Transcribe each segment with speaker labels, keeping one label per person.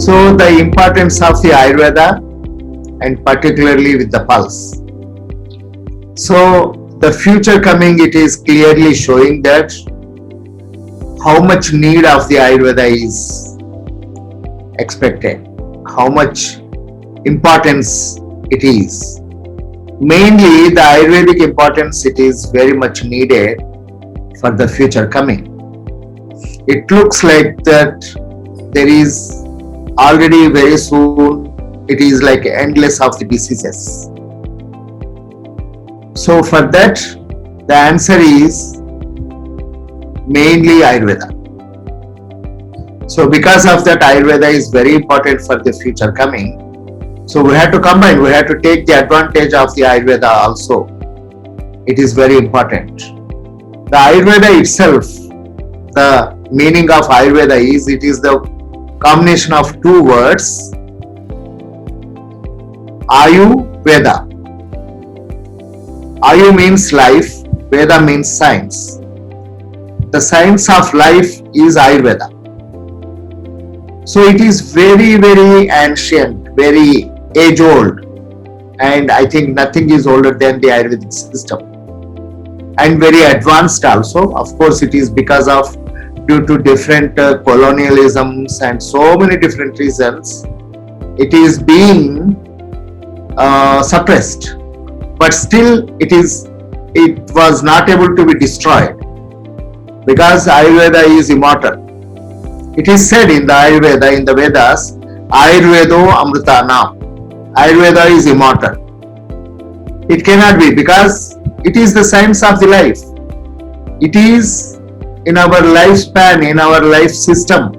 Speaker 1: So the importance of the Ayurveda, and particularly with the pulse. So the future coming, it is clearly showing that how much need of the Ayurveda is expected, how much importance it is. Mainly the Ayurvedic importance, it is very much needed for the future coming. It looks like that there is already very soon, it is like endless of the diseases. So for that, the answer is mainly Ayurveda. So because of that, Ayurveda is very important for the future coming. So we have to combine, we have to take the advantage of the Ayurveda also. It is very important. The Ayurveda itself, the meaning of Ayurveda is, it is the combination of two words, Ayu, Veda. Ayu means life, Veda means science. The science of life is Ayurveda. So it is very, very ancient, very age-old, and I think nothing is older than the Ayurvedic system, and very advanced also. Of course, it is because of due to different colonialisms and so many different reasons, it is being suppressed, but still it was not able to be destroyed, because Ayurveda is immortal. It is said in the Ayurveda, in the Vedas, Ayurvedo Amritanam. Ayurveda is immortal. It cannot be, because it is the science of the life. It is in our lifespan, in our life system,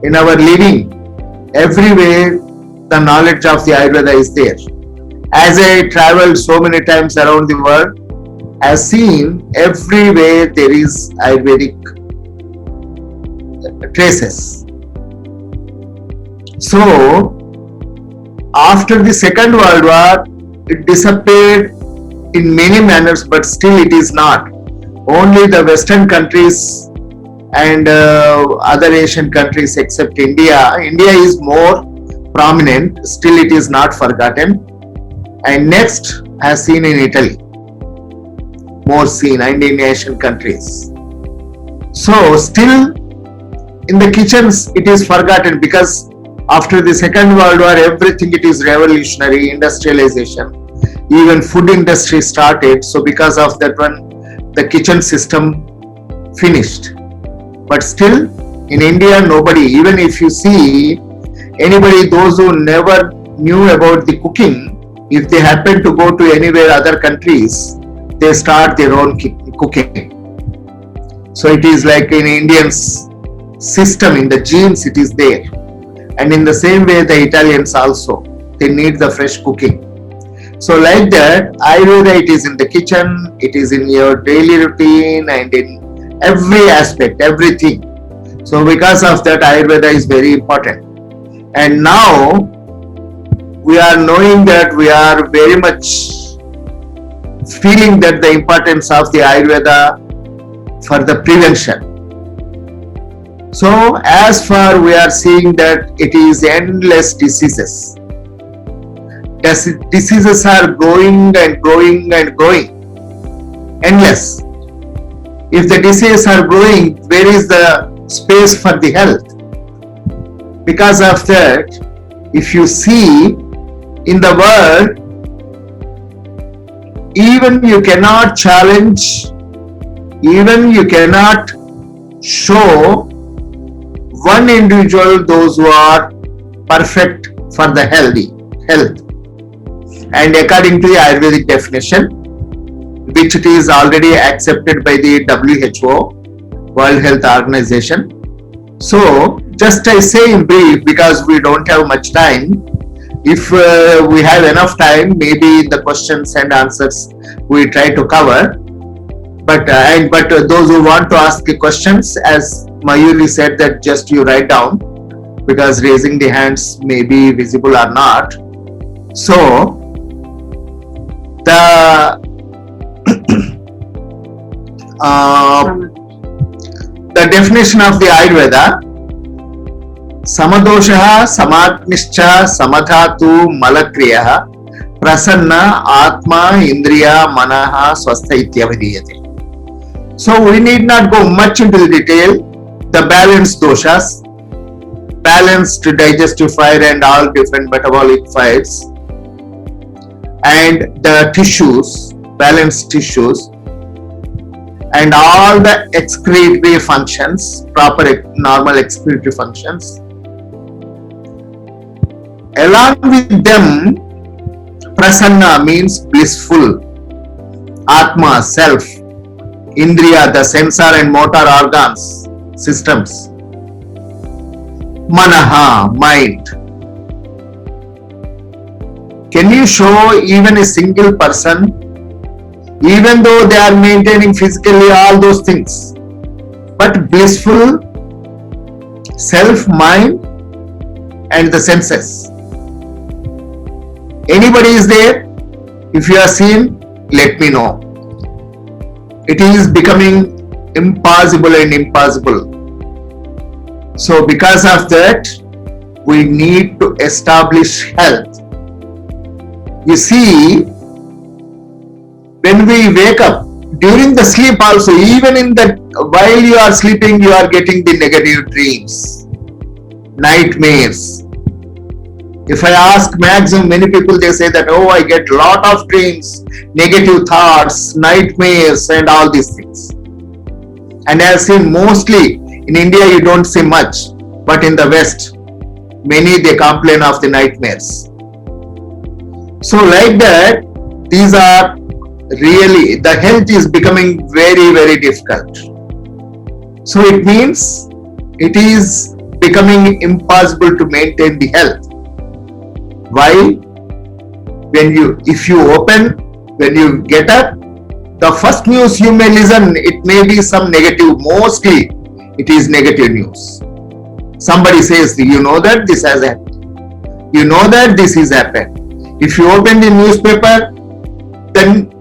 Speaker 1: in our living. Everywhere the knowledge of the Ayurveda is there. As I traveled so many times around the world, I have seen everywhere there is Ayurvedic traces. So after the Second World War, it disappeared in many manners, but still it is not. Only the Western countries and other Asian countries except India. India is more prominent, still it is not forgotten. And next, as seen in Italy, more seen, and in Asian countries. So still in the kitchens it is forgotten, because after the Second World War, everything it is revolutionary, industrialization, even food industry started. So because of that one, the kitchen system finished. But still in India, nobody, even if you see anybody, those who never knew about the cooking, if they happen to go to anywhere other countries, they start their own cooking. So it is like in Indians system, in the genes it is there. And in the same way, the Italians also, they need the fresh cooking. So like that, Ayurveda, it is in the kitchen, it is in your daily routine, and in every aspect, everything. So because of that, Ayurveda is very important. And now we are knowing that, we are very much feeling that the importance of the Ayurveda for the prevention. So as far we are seeing that it is endless diseases. Diseases are growing and growing and growing. Endless. If the diseases are growing, where is the space for the health? Because of that, if you see in the world, even you cannot challenge, even you cannot show one individual, those who are perfect for the health. And according to the Ayurvedic definition, which it is already accepted by the WHO, World Health Organization. So just I say in brief, because we don't have much time. If we have enough time, maybe in the questions and answers we try to cover. But those who want to ask the questions, as Mayuri said, that just you write down, because raising the hands may be visible or not. So the definition of the Ayurveda, Samadosha Samatnischa Samadhatu Malakriya Prasanna Atma Indriya Manaha Swastha Ityavadiyate. So we need not go much into the detail. The balanced doshas, balanced digestive fire and all different metabolic fires, and the tissues, balanced tissues, and all the excretory functions, proper normal excretory functions. Along with them, prasanna means blissful, atma, self, indriya, the sensor and motor organs, systems, manaha, mind. Can you show even a single person, even though they are maintaining physically all those things, but blissful self, mind and the senses? Anybody is there? If you are seen, let me know. It is becoming impossible and impossible. So because of that, we need to establish health. You see, when we wake up, during the sleep also, even in that while you are sleeping, you are getting the negative dreams, nightmares. If I ask maximum, many people, they say that, oh, I get lot of dreams, negative thoughts, nightmares and all these things. And I have seen mostly in India you don't see much, but in the West, many they complain of the nightmares. So like that, these are really, the health is becoming very, very difficult. So it means it is becoming impossible to maintain the health. Why? If you open, when you get up, the first news you may listen, it may be some negative, mostly it is negative news. Somebody says, you know that this has happened. You know that this has happened. If you open the newspaper, then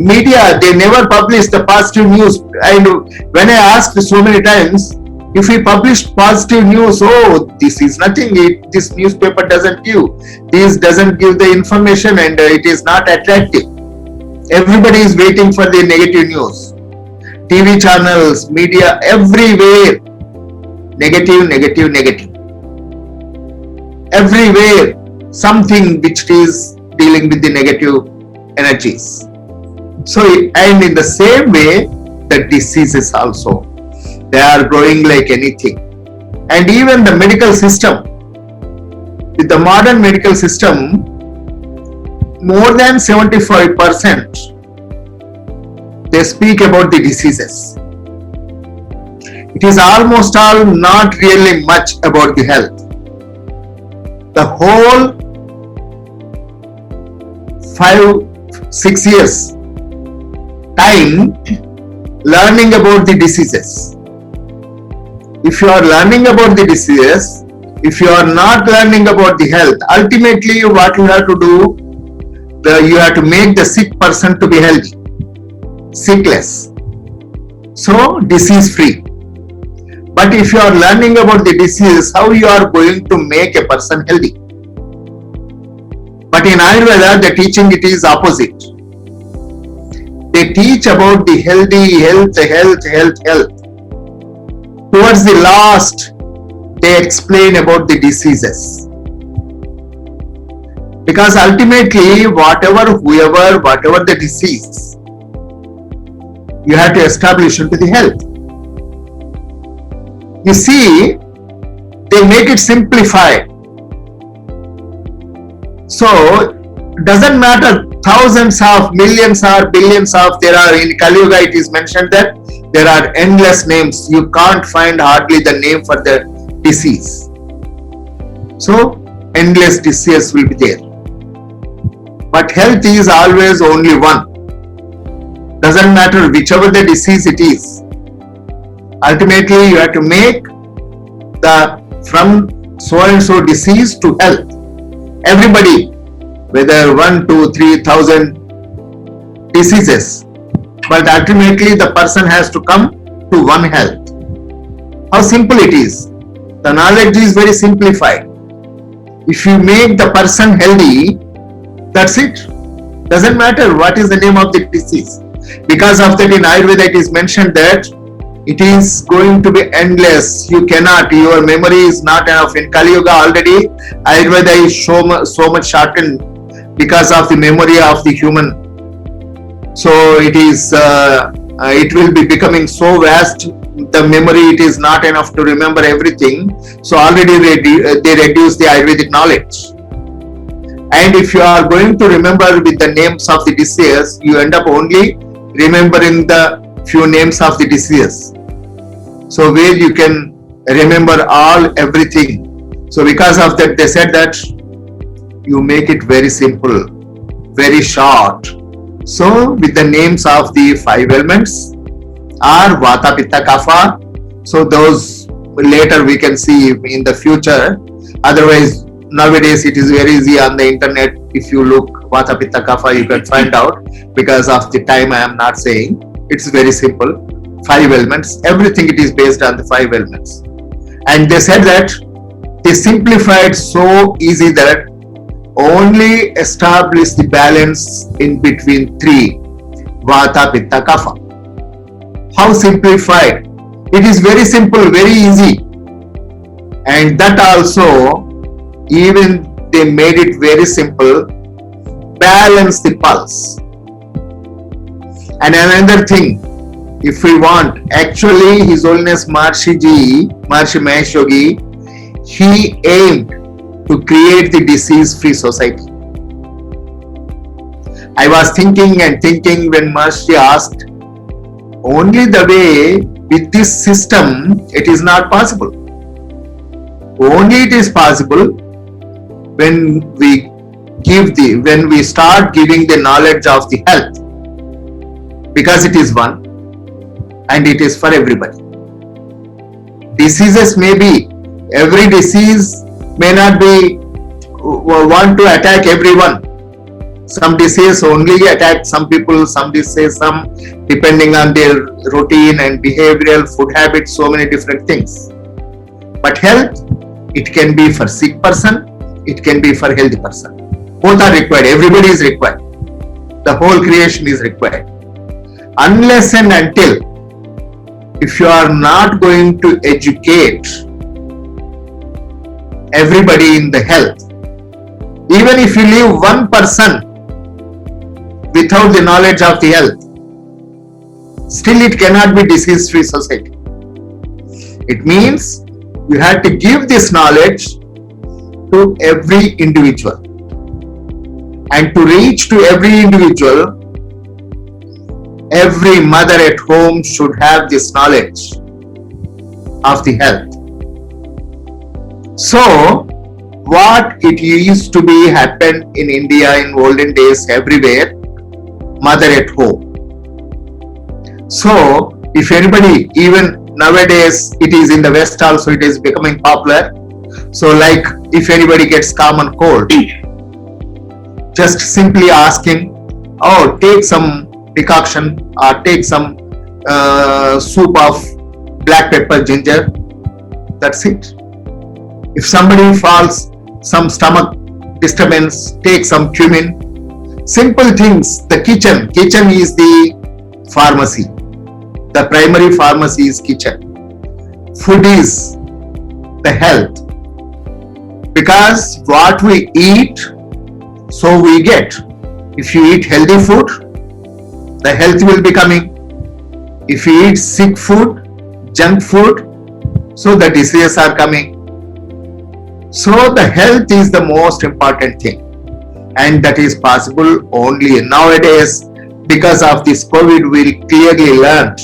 Speaker 1: media, they never publish the positive news. And when I asked so many times, if we publish positive news, oh, this is nothing, this newspaper doesn't give, this doesn't give the information and it is not attractive. Everybody is waiting for the negative news. TV channels, media, everywhere, negative, negative, negative. Everywhere, something which is dealing with the negative energies. So, and in the same way, the diseases also, they are growing like anything. And even the medical system, with the modern medical system, more than 75% they speak about the diseases. It is almost all not really much about the health. The whole 5-6 years time learning about the diseases. If you are learning about the diseases, if you are not learning about the health, ultimately what you have to do, you have to make the sick person to be healthy, sickless, so disease free. But if you are learning about the disease, how you are going to make a person healthy? But in Ayurveda, the teaching, it is opposite. They teach about the healthy, health. Towards the last, they explain about the diseases. Because ultimately, whatever the disease, you have to establish into the health. You see, they make it simplified. So, doesn't matter thousands of, millions or billions of, there are in Kali Yuga it is mentioned that there are endless names. You can't find hardly the name for the disease. So, endless disease will be there. But health is always only one. Doesn't matter whichever the disease it is. Ultimately, you have to make from so and so disease to health. Everybody, whether 1, 2, 3,000 diseases, but ultimately the person has to come to one health. How simple it is. The knowledge is very simplified. If you make the person healthy, that's it. Doesn't matter what is the name of the disease. Because of that, in Ayurveda it is mentioned that it is going to be endless. You cannot, your memory is not enough. In Kali Yuga already, Ayurveda is so much shortened because of the memory of the human. So it will be becoming so vast, the memory, it is not enough to remember everything. So already they reduce the Ayurvedic knowledge. And if you are going to remember with the names of the diseases, you end up only remembering the few names of the diseases. So where you can remember everything. So because of that, they said that you make it very simple, very short. So with the names of the 5 elements are Vata, Pitta, Kapha. So those later we can see in the future. Otherwise, nowadays it is very easy on the internet. If you look Vata, Pitta, Kapha, you can find out. Because of the time, I am not saying. It's very simple. 5 elements. Everything it is based on the 5 elements. And they said that they simplified so easy that only establish the balance in between 3. Vata, Pitta, Kapha. How simplified? It is very simple, very easy. And that also, even they made it very simple. Balance the pulse. And another thing, if we want, actually His Holiness Maharishi Mahesh Yogi, he aimed to create the disease-free society. I was thinking when Maharishi asked, only the way with this system, it is not possible. Only it is possible when we start giving the knowledge of the health, because it is one and it is for everybody. Diseases may be, every disease may not be want to attack everyone. Some disease only attack some people, some disease some, depending on their routine and behavioral, food habits, so many different things. But health, it can be for sick person, it can be for healthy person. Both are required. Everybody is required. The whole creation is required. Unless and until, if you are not going to educate everybody in the health, even if you leave one person without the knowledge of the health, still it cannot be disease-free society. It means you have to give this knowledge to every individual. And to reach to every individual, every mother at home should have this knowledge of the health. So, what it used to be happened in India in olden days everywhere, mother at home. So, if anybody, even nowadays it is in the West also, it is becoming popular. So like if anybody gets common cold, just simply asking, oh, take some decoction or take some soup of black pepper, ginger, that's it. If somebody falls some stomach disturbance, take some cumin. Simple things. The kitchen is the pharmacy. The primary pharmacy is kitchen. Food is the health. Because what we eat, so we get. If you eat healthy food, the health will be coming. If you eat sick food, junk food, so the diseases are coming. So the health is the most important thing, and that is possible only nowadays. Because of this COVID, we clearly learned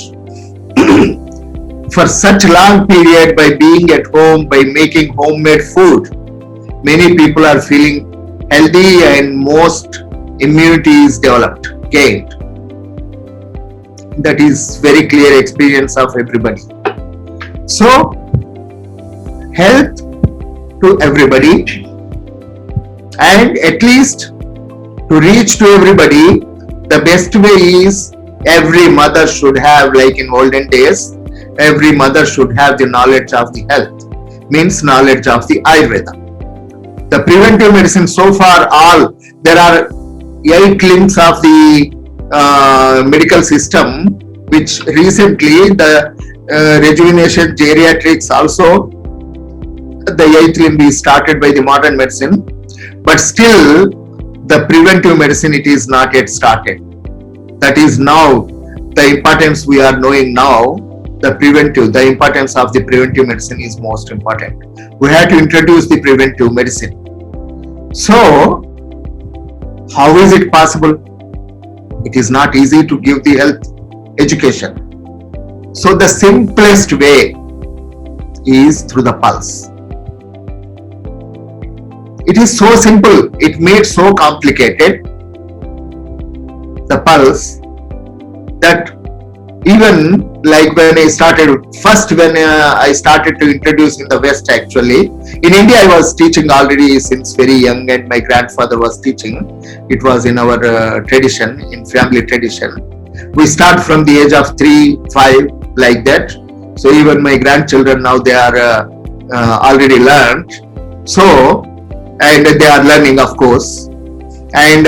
Speaker 1: for such long period, by being at home, by making homemade food, many people are feeling healthy and most immunity is developed, gained. That is very clear experience of everybody. So health to everybody, and at least to reach to everybody, the best way is every mother should have, like in olden days, every mother should have the knowledge of the health. means knowledge of the Ayurveda. The preventive medicine, so far there are 8 limbs of the medical system, which recently the rejuvenation geriatrics also, the 8th limb is started by the modern medicine, but still the preventive medicine, it is not yet started. That is now the importance we are knowing now. The importance of the preventive medicine is most important. We have to introduce the preventive medicine. So, how is it possible? It is not easy to give the health education. So, the simplest way is through the pulse. It is so simple, it made so complicated, the pulse, that even like when I started to introduce in the West, actually, in India I was teaching already since very young, and my grandfather was teaching. It was in our tradition, in family tradition. We start from the age of 3, 5, like that. So even my grandchildren now, they are already learned. So, and they are learning, of course. And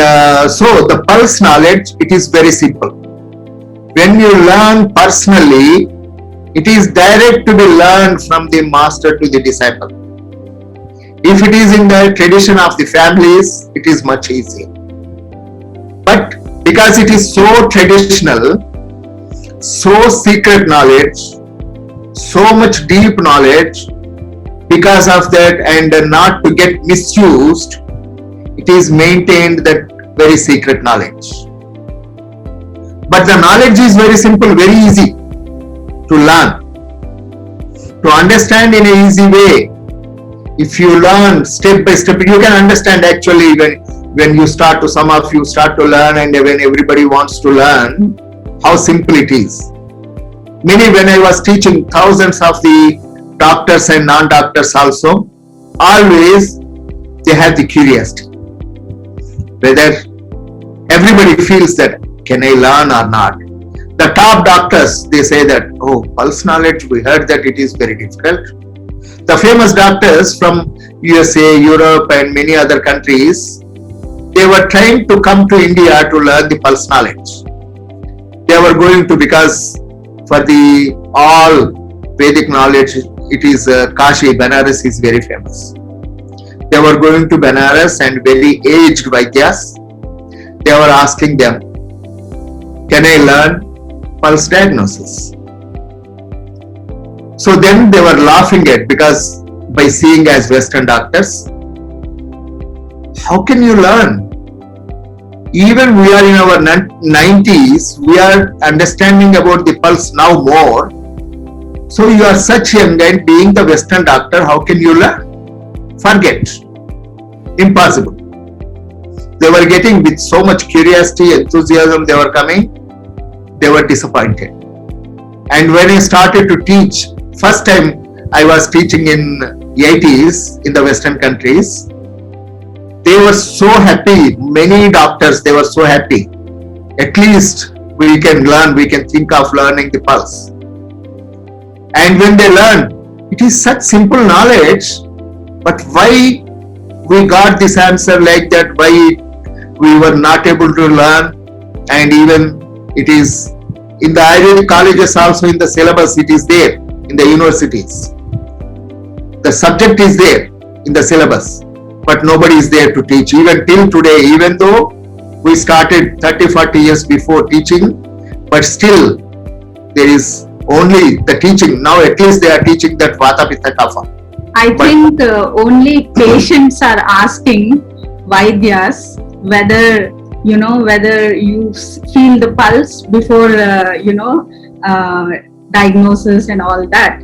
Speaker 1: so the pulse knowledge, it is very simple. When you learn personally, it is direct to be learned from the master to the disciple. If it is in the tradition of the families, it is much easier. But because it is so traditional, so secret knowledge, so much deep knowledge, because of that, and not to get misused, it is maintained that very secret knowledge. But the knowledge is very simple, very easy to learn, to understand in an easy way. If you learn step by step, you can understand actually when you start to, some of you start to learn, and when everybody wants to learn, how simple it is. When I was teaching thousands of the doctors and non-doctors also, always they have the curiosity. Whether everybody feels that, can I learn or not? The top doctors, they say that, oh, pulse knowledge, we heard that it is very difficult. The famous doctors from USA, Europe and many other countries, they were trying to come to India to learn the pulse knowledge. They were going to, because for the all Vedic knowledge, it is Kashi, Banaras is very famous. They were going to Banaras, and very aged vaidyas, they were asking them, can I learn pulse diagnosis? So then they were laughing at, because by seeing as Western doctors, how can you learn? Even we are in our 90s, we are understanding about the pulse now more. So you are such young, and being the Western doctor, how can you learn? Forget. Impossible. They were getting with so much curiosity, enthusiasm, they were coming, they were disappointed. And when I started to teach, first time I was teaching in 80s in the Western countries, they were so happy. Many doctors, they were so happy. At least we can learn, we can think of learning the pulse. And when they learn, it is such simple knowledge, but why we got this answer like that, why we were not able to learn? And even it is in the Ayurvedic colleges also, in the syllabus it is there, in the universities. The subject is there in the syllabus, but nobody is there to teach. Even till today, even though we started 30-40 years before teaching, but still there is only the teaching. Now at least they are teaching that Vata Pitta Kapha.
Speaker 2: I think only patients are asking vaidyas whether you feel the pulse before diagnosis and all that.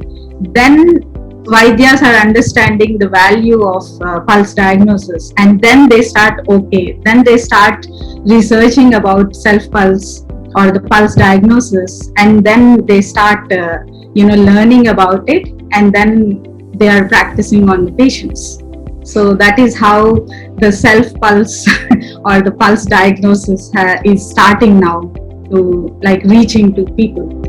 Speaker 2: Then vaidyas are understanding the value of pulse diagnosis, and then they start researching about self pulse or the pulse diagnosis, and then they start learning about it, and then they are practicing on the patients. So that is how the self pulse or the pulse diagnosis is starting now to reaching to people.